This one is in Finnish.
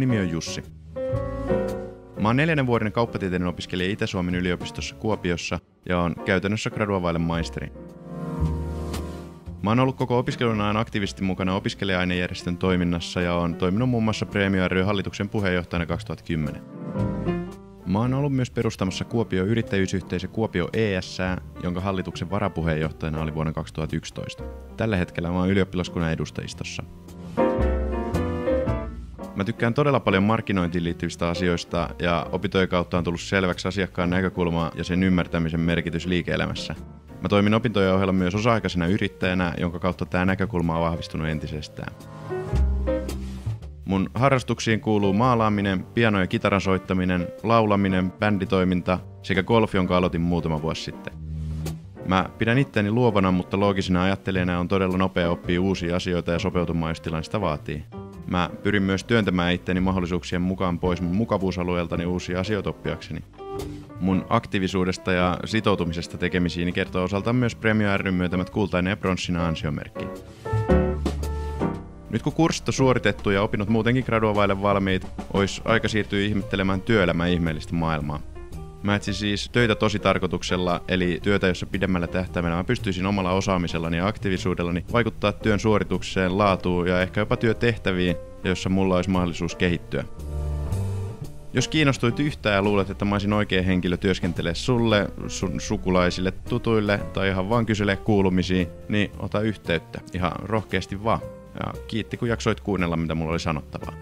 mun nimi on Jussi. Mä oon 4. vuoden kauppatieteiden opiskelija Itä-Suomen yliopistossa Kuopiossa ja oon käytännössä graduavaille maisteri. Mä oon ollut koko opiskelun ajan aktiivisesti mukana opiskelija-ainejärjestön toiminnassa ja oon toiminut muun muassa Premio ry:n hallituksen puheenjohtajana 2010. Mä oon ollut myös perustamassa Kuopio yrittäjyysyhteisö Kuopio ES:ää, jonka hallituksen varapuheenjohtajana oli vuonna 2011. Tällä hetkellä mä oon ylioppilaskunnan edustajistossa. Mä tykkään todella paljon markkinointiin liittyvistä asioista ja opintojen kautta on tullut selväksi asiakkaan näkökulma ja sen ymmärtämisen merkitys liike-elämässä. Mä toimin opintojen ohella myös osa-aikaisena yrittäjänä, jonka kautta tää näkökulma on vahvistunut entisestään. Mun harrastuksiin kuuluu maalaaminen, piano- ja kitaran soittaminen, laulaminen, bänditoiminta sekä golf, jonka aloitin muutama vuosi sitten. Mä pidän itseäni luovana, mutta loogisena ajattelijana on todella nopea oppia uusia asioita ja sopeutumaan, jos tilanne sitä vaatii. Mä pyrin myös työntämään itseäni mahdollisuuksien mukaan pois mun mukavuusalueeltani uusia asioita oppiakseni. Mun aktiivisuudesta ja sitoutumisesta tekemisiini kertoo osaltaan myös Premio ry:n myöntämät kultainen ja pronssinen ansiomerkki. Nyt kun kurssit on suoritettu ja opinnot muutenkin graduavaille valmiit, olisi aika siirtyä ihmettelemään työelämän ihmeellistä maailmaa. Mä etsin siis töitä tositarkoituksella, eli työtä, jossa pidemmällä tähtäimellä mä pystyisin omalla osaamisellani ja aktiivisuudellani vaikuttaa työn suoritukseen, laatuun ja ehkä jopa työtehtäviin, joissa mulla olisi mahdollisuus kehittyä. Jos kiinnostuit yhtään ja luulet, että mä olisin oikea henkilö työskentelee sulle, sun sukulaisille, tutuille tai ihan vaan kyselee kuulumisia, niin ota yhteyttä. Ihan rohkeasti vaan. Ja kiitti kun jaksoit kuunnella, mitä mulla oli sanottavaa.